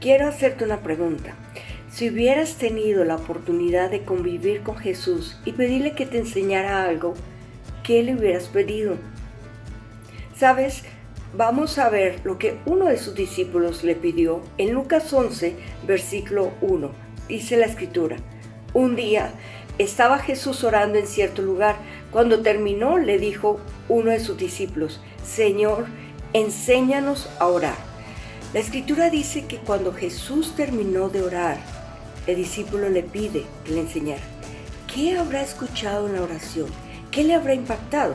Quiero hacerte una pregunta. Si hubieras tenido la oportunidad de convivir con Jesús y pedirle que te enseñara algo, ¿qué le hubieras pedido? ¿Sabes? Vamos a ver lo que uno de sus discípulos le pidió en Lucas 11, versículo 1. Dice la escritura: un día estaba Jesús orando en cierto lugar. Cuando terminó, le dijo uno de sus discípulos: Señor, enséñanos a orar. La escritura dice que cuando Jesús terminó de orar, el discípulo le pide que le enseñara. ¿Qué habrá escuchado en la oración? ¿Qué le habrá impactado?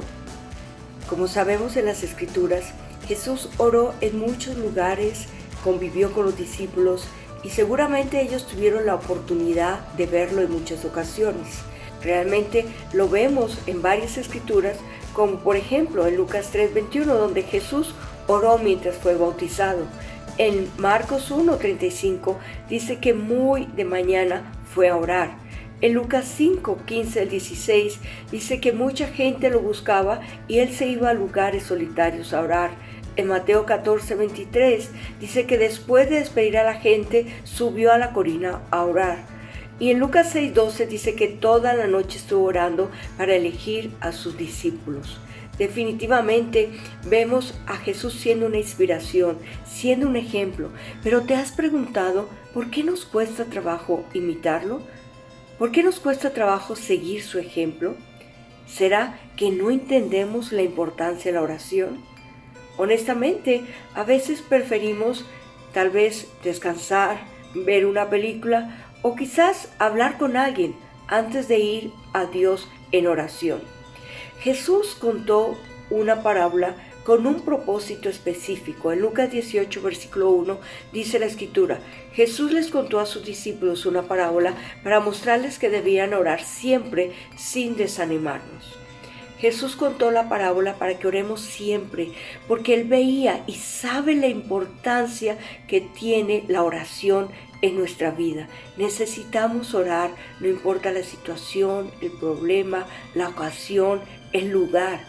Como sabemos en las escrituras, Jesús oró en muchos lugares, convivió con los discípulos y seguramente ellos tuvieron la oportunidad de verlo en muchas ocasiones. Realmente lo vemos en varias escrituras, como por ejemplo en Lucas 3:21, donde Jesús oró mientras fue bautizado. En Marcos 1:35 dice que muy de mañana fue a orar. En Lucas 5:15-16 dice que mucha gente lo buscaba y él se iba a lugares solitarios a orar. En Mateo 14:23 dice que después de despedir a la gente subió a la colina a orar. Y en Lucas 6:12 dice que toda la noche estuvo orando para elegir a sus discípulos. Definitivamente vemos a Jesús siendo una inspiración, siendo un ejemplo. Pero ¿te has preguntado por qué nos cuesta trabajo imitarlo? ¿Por qué nos cuesta trabajo seguir su ejemplo? ¿Será que no entendemos la importancia de la oración? Honestamente, a veces preferimos tal vez descansar, ver una película o quizás hablar con alguien antes de ir a Dios en oración. Jesús contó una parábola con un propósito específico. En Lucas 18, versículo 1, dice la escritura: Jesús les contó a sus discípulos una parábola para mostrarles que debían orar siempre sin desanimarnos. Jesús contó la parábola para que oremos siempre, porque Él veía y sabe la importancia que tiene la oración en nuestra vida. Necesitamos orar, no importa la situación, el problema, la ocasión, el lugar.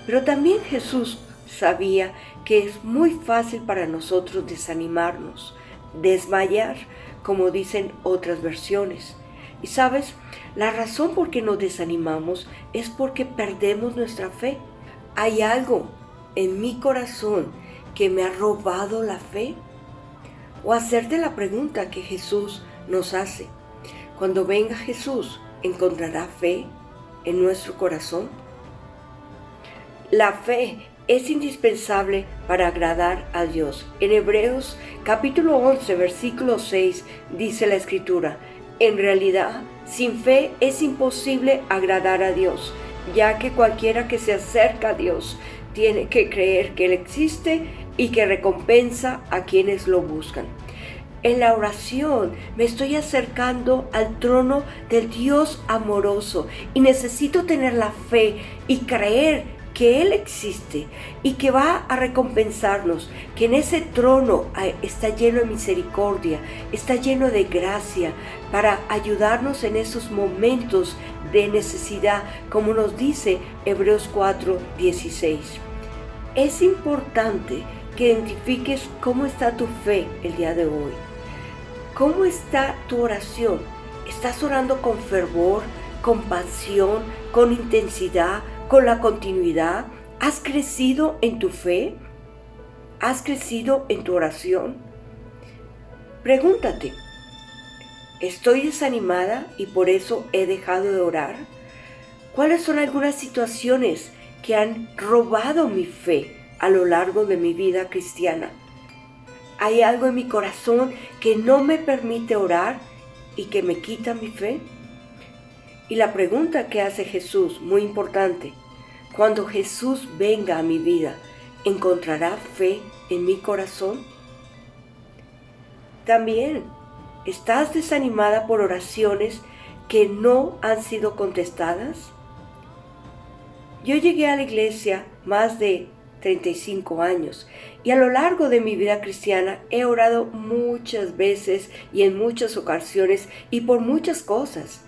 Pero también Jesús sabía que es muy fácil para nosotros desanimarnos, desmayar, como dicen otras versiones. Y sabes, la razón por qué nos desanimamos es porque perdemos nuestra fe. ¿Hay algo en mi corazón que me ha robado la fe? O hacerte la pregunta que Jesús nos hace: cuando venga Jesús, ¿encontrará fe en nuestro corazón? La fe es indispensable para agradar a Dios. En Hebreos capítulo 11, versículo 6 dice la escritura: en realidad, sin fe es imposible agradar a Dios, ya que cualquiera que se acerca a Dios tiene que creer que Él existe y que recompensa a quienes lo buscan. En la oración me estoy acercando al trono del Dios amoroso y necesito tener la fe y creer que Él existe y que va a recompensarnos, que en ese trono está lleno de misericordia, está lleno de gracia para ayudarnos en esos momentos de necesidad, como nos dice Hebreos 4:16. Es importante que identifiques cómo está tu fe el día de hoy. ¿Cómo está tu oración? ¿Estás orando con fervor, con pasión, con intensidad, con la continuidad? ¿Has crecido en tu fe? ¿Has crecido en tu oración? Pregúntate: ¿estoy desanimada y por eso he dejado de orar? ¿Cuáles son algunas situaciones que han robado mi fe a lo largo de mi vida cristiana? ¿Hay algo en mi corazón que no me permite orar y que me quita mi fe? Y la pregunta que hace Jesús, muy importante: cuando Jesús venga a mi vida, ¿encontrará fe en mi corazón? También, ¿estás desanimada por oraciones que no han sido contestadas? Yo llegué a la iglesia más de 35 años y a lo largo de mi vida cristiana he orado muchas veces y en muchas ocasiones y por muchas cosas.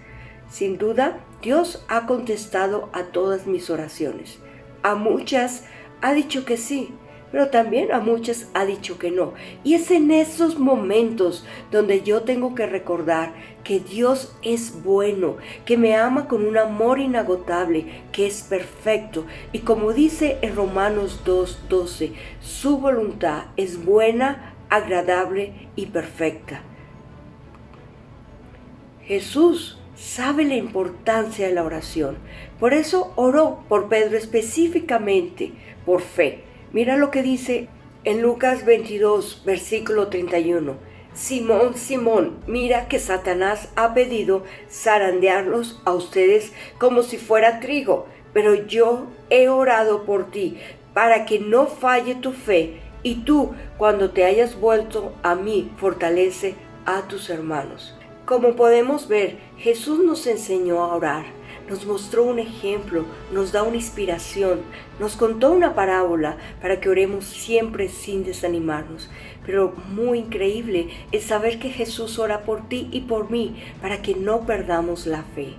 Sin duda, Dios ha contestado a todas mis oraciones. A muchas ha dicho que sí, pero también a muchas ha dicho que no. Y es en esos momentos donde yo tengo que recordar que Dios es bueno, que me ama con un amor inagotable, que es perfecto. Y como dice en Romanos 2:12, su voluntad es buena, agradable y perfecta. Jesús sabe la importancia de la oración. Por eso oró por Pedro específicamente, por fe. Mira lo que dice en Lucas 22, versículo 31. Simón, Simón, mira que Satanás ha pedido zarandearlos a ustedes como si fuera trigo, pero yo he orado por ti para que no falle tu fe, y tú, cuando te hayas vuelto a mí, fortalece a tus hermanos. Como podemos ver, Jesús nos enseñó a orar, nos mostró un ejemplo, nos da una inspiración, nos contó una parábola para que oremos siempre sin desanimarnos. Pero muy increíble es saber que Jesús ora por ti y por mí para que no perdamos la fe.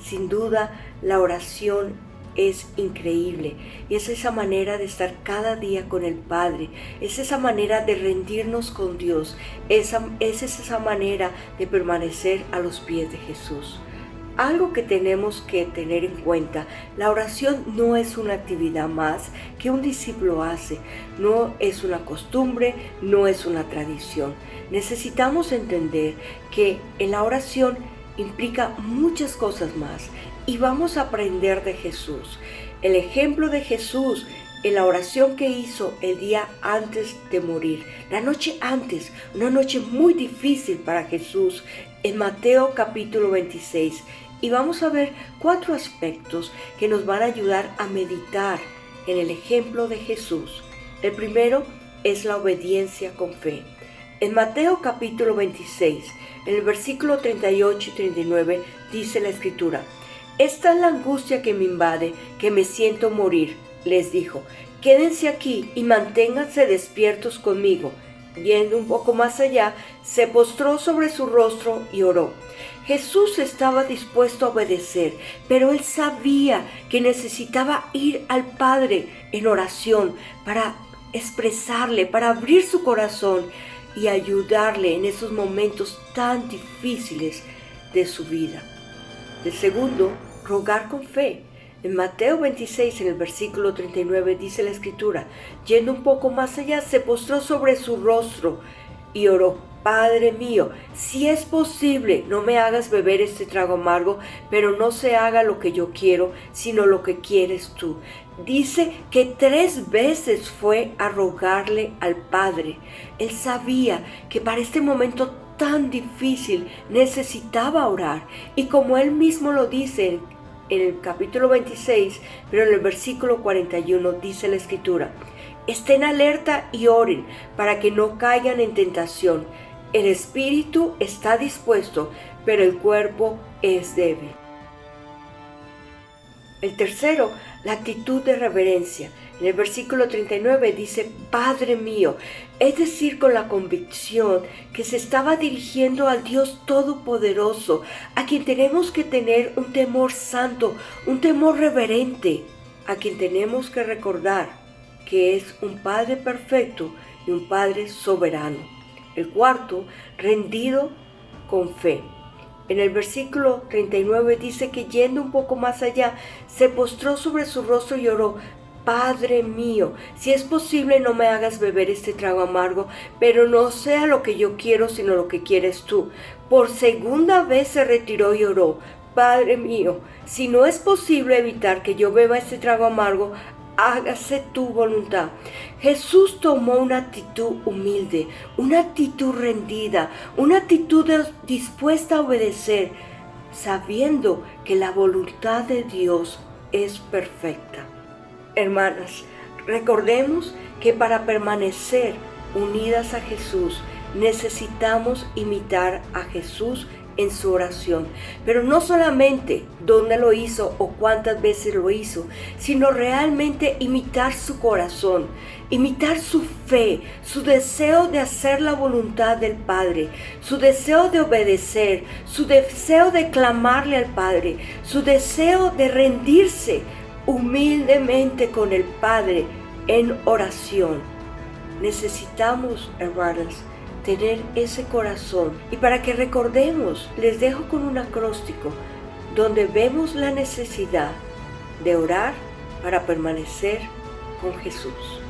Sin duda, la oración es increíble y es esa manera de estar cada día con el Padre, es esa manera de rendirnos con Dios, es esa manera de permanecer a los pies de Jesús. Algo que tenemos que tener en cuenta, la oración no es una actividad más que un discípulo hace, no es una costumbre, no es una tradición. Necesitamos entender que en la oración implica muchas cosas más y vamos a aprender de Jesús. El ejemplo de Jesús en la oración que hizo el día antes de morir, la noche antes, una noche muy difícil para Jesús, en Mateo capítulo 26. Y vamos a ver 4 aspectos que nos van a ayudar a meditar en el ejemplo de Jesús. El primero es la obediencia con fe. En Mateo capítulo 26, en el versículo 38 y 39, dice la Escritura: esta es la angustia que me invade, que me siento morir. Les dijo: quédense aquí y manténganse despiertos conmigo. Yendo un poco más allá, se postró sobre su rostro y oró. Jesús estaba dispuesto a obedecer, pero él sabía que necesitaba ir al Padre en oración para expresarle, para abrir su corazón y ayudarle en esos momentos tan difíciles de su vida. El segundo, rogar con fe. En Mateo 26, en el versículo 39, dice la Escritura: yendo un poco más allá, se postró sobre su rostro y oró: Padre mío, si es posible, no me hagas beber este trago amargo, pero no se haga lo que yo quiero, sino lo que quieres tú. Dice que 3 veces fue a rogarle al Padre. Él sabía que para este momento tan difícil necesitaba orar. Y como él mismo lo dice en el capítulo 26, pero en el versículo 41 dice la Escritura: estén alerta y oren para que no caigan en tentación. El espíritu está dispuesto, pero el cuerpo es débil. El tercero, la actitud de reverencia. En el versículo 39 dice: Padre mío, es decir, con la convicción que se estaba dirigiendo al Dios Todopoderoso, a quien tenemos que tener un temor santo, un temor reverente, a quien tenemos que recordar que es un Padre perfecto y un Padre soberano. El cuarto, rendido con fe. En el versículo 39 dice que yendo un poco más allá, se postró sobre su rostro y oró: Padre mío, si es posible, no me hagas beber este trago amargo, pero no sea lo que yo quiero, sino lo que quieres tú. Por segunda vez se retiró y oró: Padre mío, si no es posible evitar que yo beba este trago amargo, hágase tu voluntad. Jesús tomó una actitud humilde, una actitud rendida, una actitud dispuesta a obedecer, sabiendo que la voluntad de Dios es perfecta. Hermanas, recordemos que para permanecer unidas a Jesús necesitamos imitar a Jesús en su oración, pero no solamente dónde lo hizo o cuántas veces lo hizo, sino realmente imitar su corazón, imitar su fe, su deseo de hacer la voluntad del Padre, su deseo de obedecer, su deseo de clamarle al Padre, su deseo de rendirse humildemente con el Padre en oración. Necesitamos, hermanas, tener ese corazón. Y para que recordemos, les dejo con un acróstico donde vemos la necesidad de orar para permanecer con Jesús.